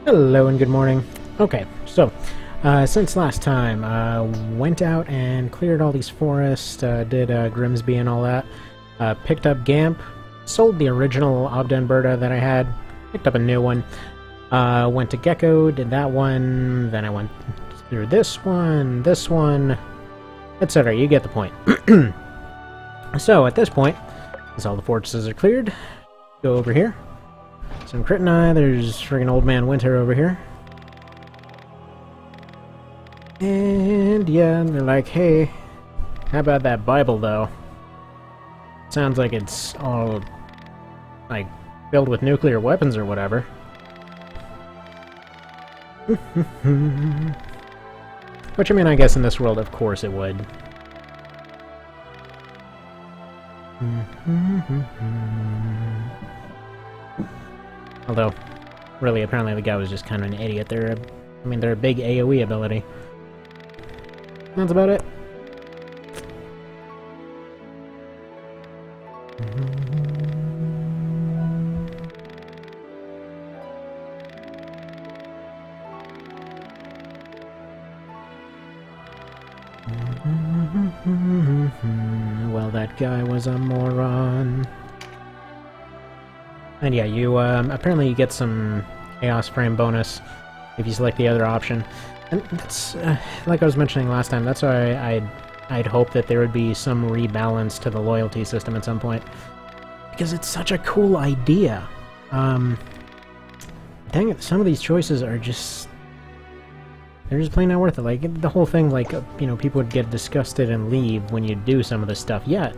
Hello and good morning. Okay, so, since last time, went out and cleared all these forests, did Grimsby and all that, picked up Gamp, sold the original Obdenberta that I had, picked up a new one, went to Gecko, did that one, then I went through this one, etc. You get the point. So, at this point, as all the fortresses are cleared, go over here. Some Crit and I, there's friggin' Old Man Winter over here. And yeah, they're like, hey, how about that Bible though? Sounds like it's all, like, filled with nuclear weapons or whatever. Which, I mean, I guess in this world, of course it would. Although, really, apparently the guy was just kind of an idiot. They're a big AoE ability. That's about it. Well, that guy was a moron. And yeah, you, apparently you get some Chaos Frame bonus if you select the other option. And that's, like I was mentioning last time, that's why I'd hope that there would be some rebalance to the loyalty system at some point. Because it's such a cool idea. Dang it, some of these choices are just... they're just plain not worth it. Like, the whole thing, like, you know, people would get disgusted and leave when you do some of this stuff. Yeah.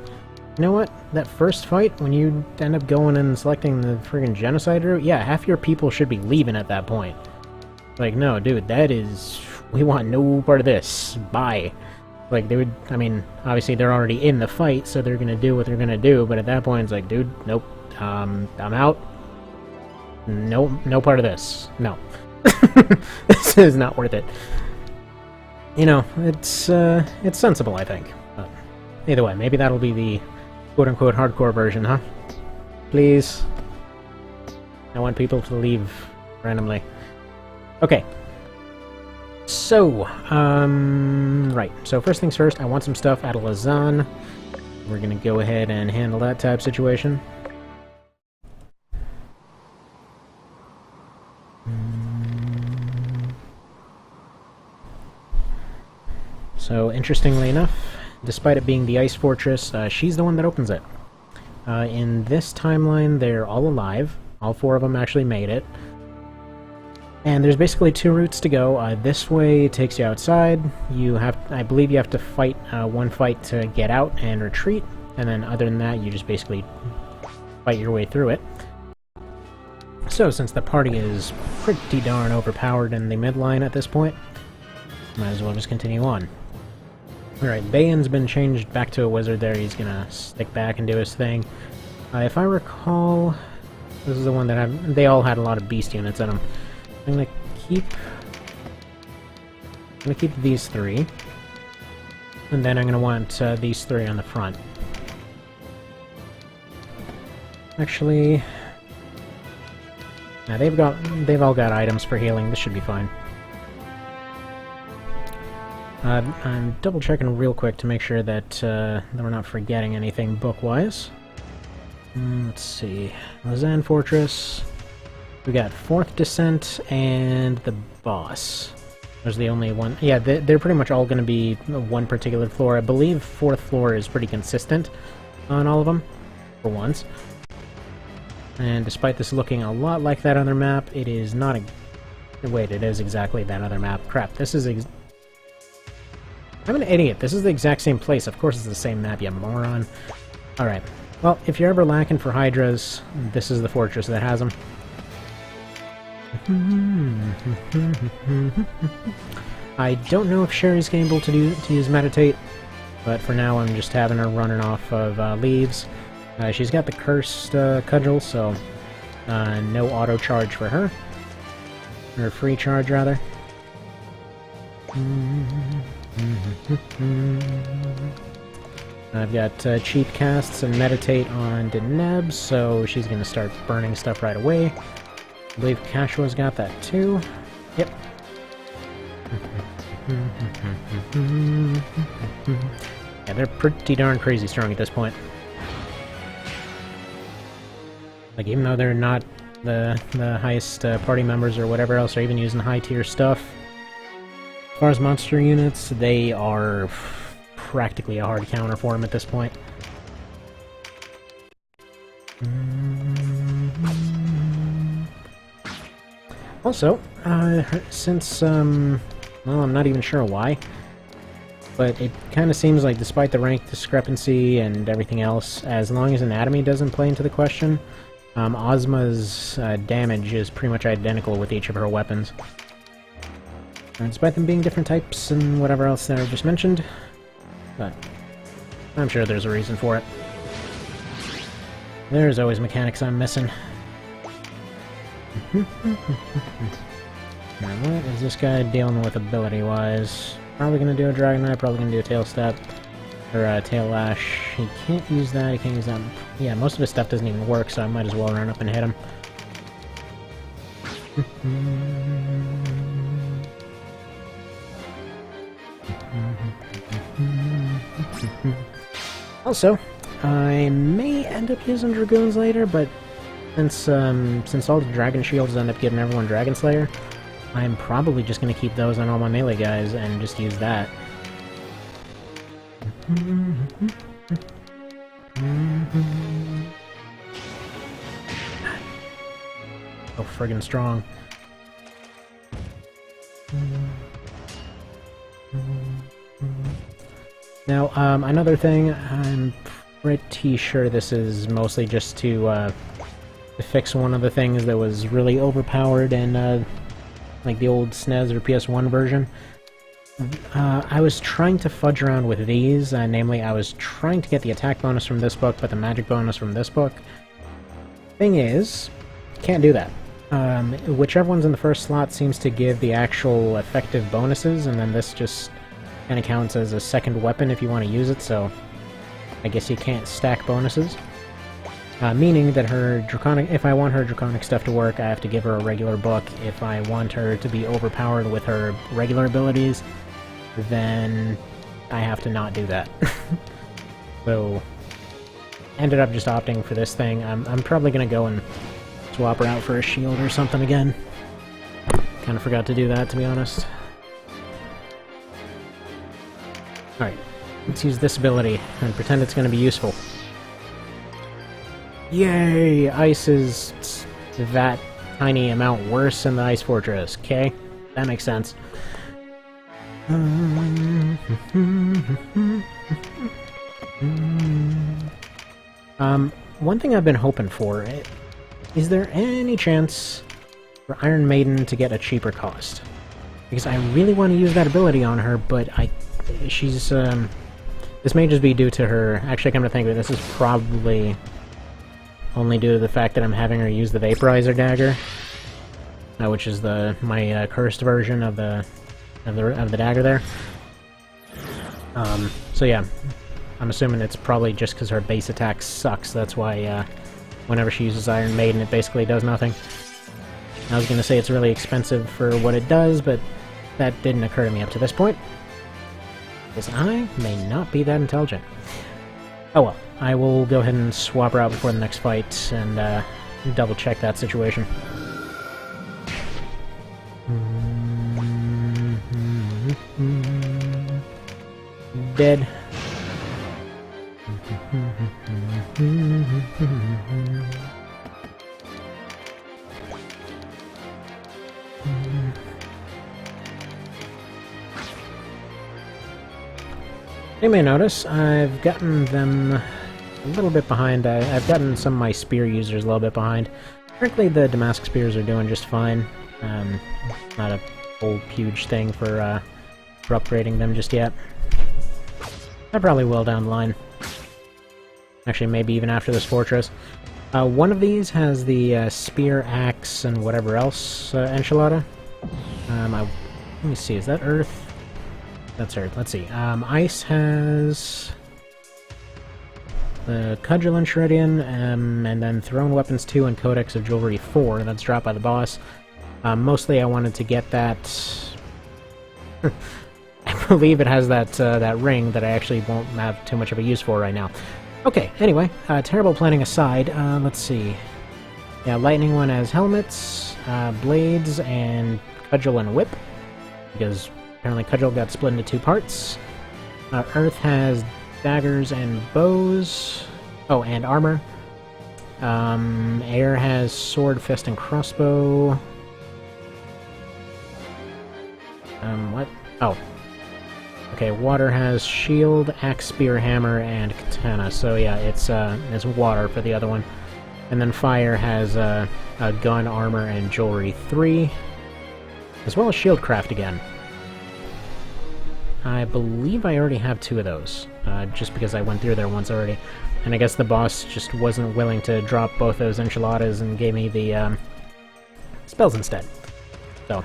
You know what? That first fight, when you end up going and selecting the friggin' genocide route, yeah, half your people should be leaving at that point. Like, no, dude, that is... we want no part of this. Bye. Like, they would... I mean, obviously they're already in the fight, so they're gonna do what they're gonna do, but at that point it's like, dude, nope. I'm out. No part of this. No. This is not worth it. You know, it's sensible, I think. But either way, maybe that'll be the quote-unquote hardcore version, huh? Please. I want people to leave randomly. Okay. So, right. So first things first, I want some stuff out of Lausanne. We're gonna go ahead and handle that type situation. So, interestingly enough, despite it being the Ice Fortress, she's the one that opens it. In this timeline, they're all alive. All four of them actually made it. And there's basically two routes to go. This way takes you outside. I believe you have to fight one fight to get out and retreat. And then other than that, you just basically fight your way through it. So, since the party is pretty darn overpowered in the midline at this point, might as well just continue on. Alright, Bayan's been changed back to a wizard there. He's gonna stick back and do his thing. If I recall, this is the one that they all had a lot of beast units in them. I'm gonna keep these three. And then I'm gonna want these three on the front. Actually... now they've all got items for healing. This should be fine. I'm double checking real quick to make sure that we're not forgetting anything book-wise. Let's see. Roseann Fortress. We got 4th Descent and the Boss. There's the only one. Yeah, they're pretty much all going to be one particular floor. I believe 4th floor is pretty consistent on all of them, for once. And despite this looking a lot like that other map, it is not a... wait, it is exactly that other map. Crap, this is... I'm an idiot. This is the exact same place. Of course it's the same map, you moron. Alright. Well, if you're ever lacking for Hydras, this is the fortress that has them. I don't know if Sherry's able to use Meditate, but for now I'm just having her running off of leaves. She's got the Cursed Cudgel, so no auto charge for her. Or free charge, rather. I've got cheap casts and meditate on Deneb, so she's going to start burning stuff right away. I believe Cashua's got that too. Yep. Yeah, they're pretty darn crazy strong at this point. Like, even though they're not the highest party members or whatever else, or even using high tier stuff, as far as monster units, they are practically a hard counter for them at this point. Also, since, well, I'm not even sure why, but it kind of seems like despite the rank discrepancy and everything else, as long as anatomy doesn't play into the question, Ozma's damage is pretty much identical with each of her weapons. And despite them being different types and whatever else that I just mentioned, but I'm sure there's a reason for it. There's always mechanics I'm missing. Now, what is this guy dealing with ability-wise? Probably gonna do a Dragon Knight, probably gonna do a Tail Step, or a Tail Lash. He can't use that, he can't use that. Yeah, most of his stuff doesn't even work, so I might as well run up and hit him. Also, I may end up using Dragoons later, but since all the Dragon Shields end up giving everyone Dragon Slayer, I'm probably just going to keep those on all my melee guys and just use that. So friggin' strong. Now, another thing, I'm pretty sure this is mostly just to fix one of the things that was really overpowered in, like the old SNES or PS1 version. I was trying to fudge around with these, namely I was trying to get the attack bonus from this book, but the magic bonus from this book. Thing is, can't do that. Whichever one's in the first slot seems to give the actual effective bonuses, and then this just kind of counts as a second weapon if you want to use it, so I guess you can't stack bonuses. Meaning that her Draconic, if I want her Draconic stuff to work, I have to give her a regular book. If I want her to be overpowered with her regular abilities, then I have to not do that. So, ended up just opting for this thing. I'm probably gonna go and swap her out for a shield or something again. Kinda forgot to do that, to be honest. Alright, let's use this ability and pretend it's gonna be useful. Yay! Ice is that tiny amount worse in the Ice Fortress. Okay, that makes sense. One thing I've been hoping for, is there any chance for Iron Maiden to get a cheaper cost? Because I really want to use that ability on her, but she's, this may just be due to her, actually come to think of it, this is probably only due to the fact that I'm having her use the Vaporizer Dagger, which is my cursed version of the dagger there. So yeah, I'm assuming it's probably just because her base attack sucks. That's why whenever she uses Iron Maiden, it basically does nothing. I was gonna say it's really expensive for what it does, but that didn't occur to me up to this point, because I may not be that intelligent. Oh well. I will go ahead and swap her out before the next fight and double check that situation. Dead. You may notice I've gotten them a little bit behind. I've gotten some of my spear users a little bit behind. Frankly, the Damask spears are doing just fine. Not a whole huge thing for upgrading them just yet. I probably will down the line. Actually, maybe even after this fortress. One of these has the spear, axe, and whatever else enchilada. Let me see, is that earth? That's earth. Let's see. Ice has... the Cudgel and Shreddian, and then Thrown Weapons 2 and Codex of Jewelry 4, that's dropped by the boss. Mostly I wanted to get that... I believe it has that ring that I actually won't have too much of a use for right now. Okay, anyway, terrible planning aside, let's see. Yeah, Lightning one has helmets, blades, and Cudgel and Whip, because apparently Cudgel got split into 2 parts. Earth has daggers and bows. Oh, and armor. Air has sword, fist, and crossbow. What? Oh. Okay, water has shield, axe, spear, hammer, and katana. So yeah, it's water for the other one. And then fire has a gun, armor, and jewelry 3. As well as shieldcraft again. I believe I already have 2 of those, just because I went through there once already. And I guess the boss just wasn't willing to drop both those enchiladas and gave me the spells instead. So,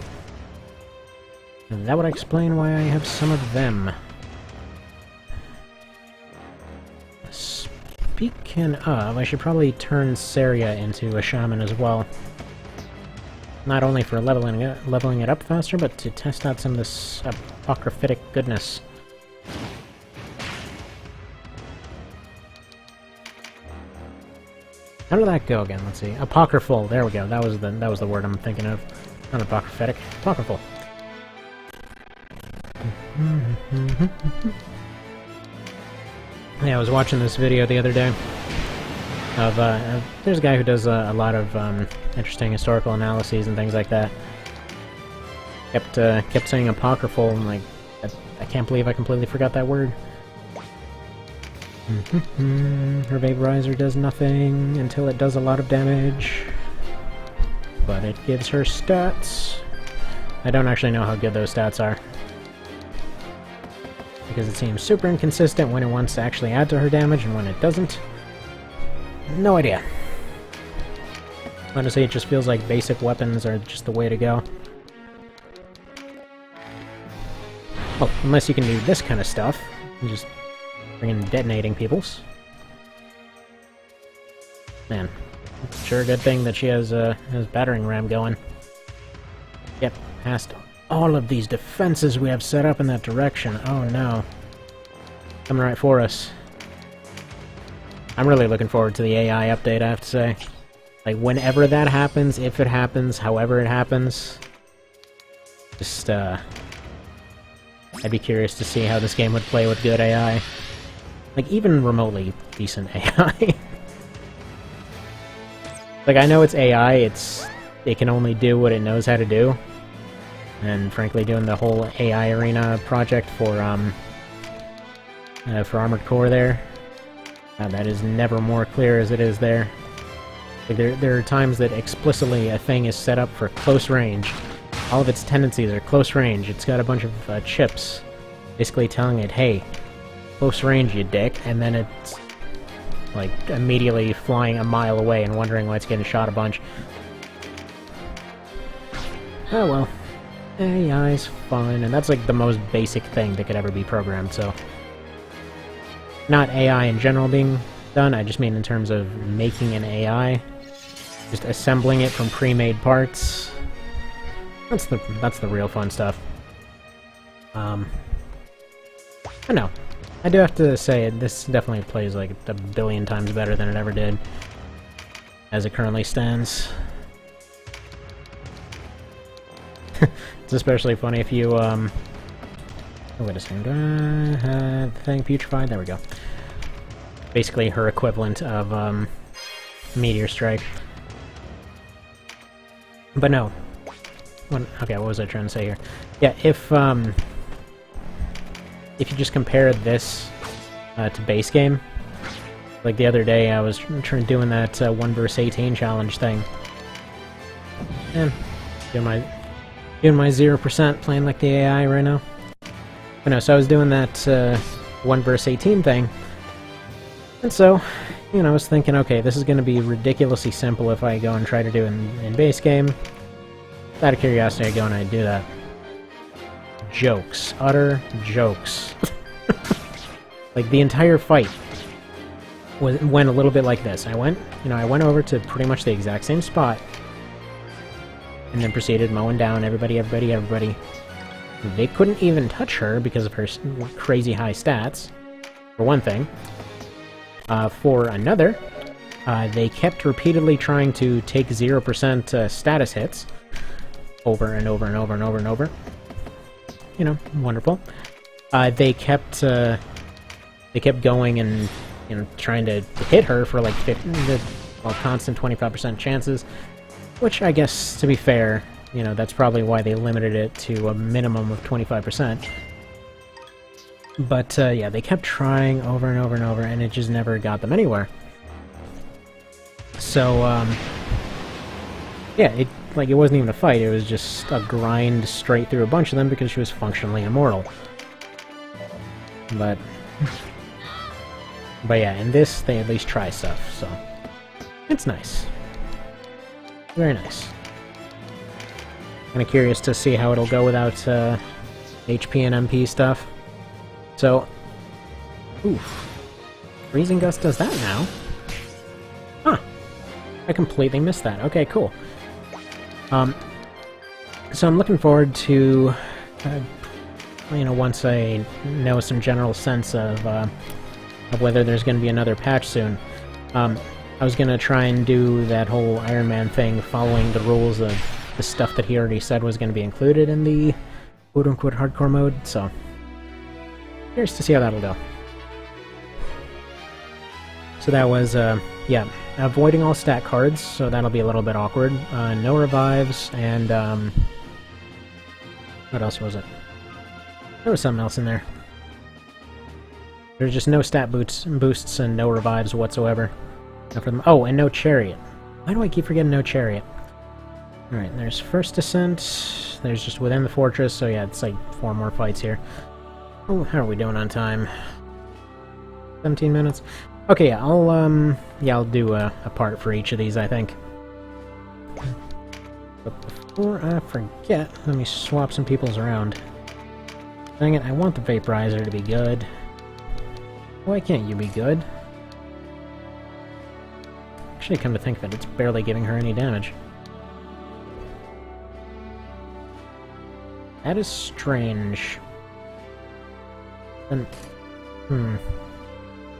that would explain why I have some of them. Speaking of, I should probably turn Saria into a shaman as well. Not only for leveling it up faster, but to test out some of this apocryphic goodness. How did that go again? Let's see. Apocryphal. There we go. That was the word I'm thinking of. Not apocryphic. Apocryphal. Yeah, I was watching this video the other day of there's a guy who does a lot of interesting historical analyses and things like that. Kept saying apocryphal, and like I can't believe I completely forgot that word. Her vaporizer does nothing until it does a lot of damage, but it gives her stats. I don't actually know how good those stats are, because it seems super inconsistent when it wants to actually add to her damage and when it doesn't. No idea. Honestly, it just feels like basic weapons are just the way to go. Well, unless you can do this kind of stuff, and just friggin' detonating peoples. Man, it's sure a good thing that she has battering ram going. Yep, past all of these defenses we have set up in that direction. Oh no. Coming right for us. I'm really looking forward to the AI update, I have to say. Like, whenever that happens, if it happens, however it happens, just, I'd be curious to see how this game would play with good AI. Like, even remotely decent AI. Like, I know it's AI, it can only do what it knows how to do. And frankly, doing the whole AI Arena project for Armored Core there, that is never more clear as it is there. Like, there are times that explicitly a thing is set up for close range. All of its tendencies are close range. It's got a bunch of chips basically telling it, hey, close range, you dick, and then it's like immediately flying a mile away and wondering why it's getting shot a bunch. Oh well. AI's fun, and that's like the most basic thing that could ever be programmed, so... Not AI in general being done, I just mean in terms of making an AI. Just assembling it from pre-made parts. That's the real fun stuff. I know. I do have to say, this definitely plays like a billion times better than it ever did, as it currently stands. It's especially funny if you, oh, wait a second, thing putrefied, there we go. Basically her equivalent of, Meteor Strike. But no. Okay, what was I trying to say here? Yeah, if you just compare this, to base game, like the other day I was doing that, 1 vs 18 challenge thing. And, doing my 0% playing like the AI right now. But no, so I was doing that 1 vs 18 thing. And so, you know, I was thinking, okay, this is going to be ridiculously simple if I go and try to do it in base game. Out of curiosity, I go and I do that. Jokes. Utter jokes. Like, the entire fight. went a little bit like this. I went over to pretty much the exact same spot, and then proceeded mowing down everybody. They couldn't even touch her because of her crazy high stats, for one thing. For another, they kept repeatedly trying to take 0% status hits over and over and over and over and over. You know, wonderful. They kept going and, you know, trying to hit her for like constant 25% chances, which I guess, to be fair, you know, that's probably why they limited it to a minimum of 25%. But yeah, they kept trying over and over and over, and it just never got them anywhere. So yeah, it wasn't even a fight, it was just a grind straight through a bunch of them because she was functionally immortal. But yeah, in this, they at least try stuff, so it's nice. Very nice. Kinda curious to see how it'll go without HP and MP stuff. So, oof. Freezing Gust does that now? Huh. I completely missed that. Okay, cool. So I'm looking forward to, you know, once I know some general sense of whether there's going to be another patch soon. I was going to try and do that whole Ironman thing following the rules of the stuff that he already said was going to be included in the quote-unquote hardcore mode, so curious to see how that'll go. So that was, yeah, avoiding all stat cards, so that'll be a little bit awkward. No revives, and, what else was it? There was something else in there. There's just no stat boosts and no revives whatsoever. Oh, and no chariot. Why do I keep forgetting no chariot? Alright, there's first descent. There's just within the fortress, so yeah, it's like 4 more fights here. Oh, how are we doing on time? 17 minutes? Okay, yeah, I'll do a part for each of these, I think. But before I forget, let me swap some people's around. Dang it, I want the vaporizer to be good. Why can't you be good? Actually, come to think of it, it's barely giving her any damage. That is strange. And,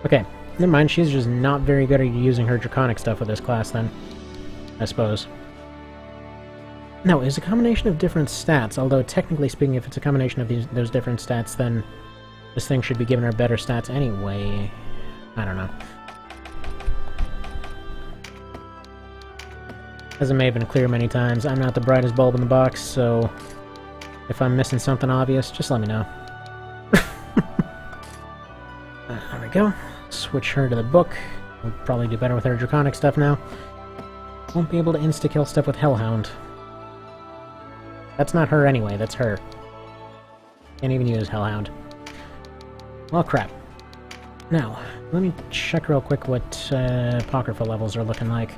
okay, never mind, she's just not very good at using her draconic stuff with this class then, I suppose. No, it's a combination of different stats, although technically speaking, if it's a combination of those different stats, then this thing should be giving her better stats anyway. I don't know. As it may have been clear many times, I'm not the brightest bulb in the box, so if I'm missing something obvious, just let me know. There we go. Switch her to the book. We'll probably do better with her draconic stuff now. Won't be able to insta-kill stuff with Hellhound. That's not her anyway, that's her. Can't even use Hellhound. Well, crap. Now, let me check real quick what Apocrypha levels are looking like.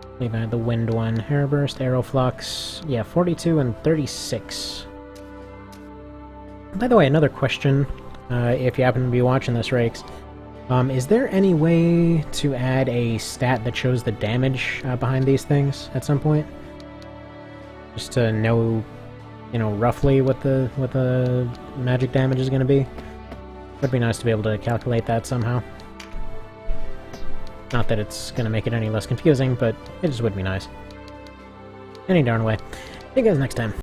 I believe I had the Wind one. Hairburst, Aeroflux. Yeah, 42 and 36. By the way, another question, if you happen to be watching this, Rakes. Is there any way to add a stat that shows the damage behind these things at some point? Just to know, you know, roughly what the magic damage is going to be? Would be nice to be able to calculate that somehow. Not that it's going to make it any less confusing, but it just would be nice. Any darn way. See you guys next time.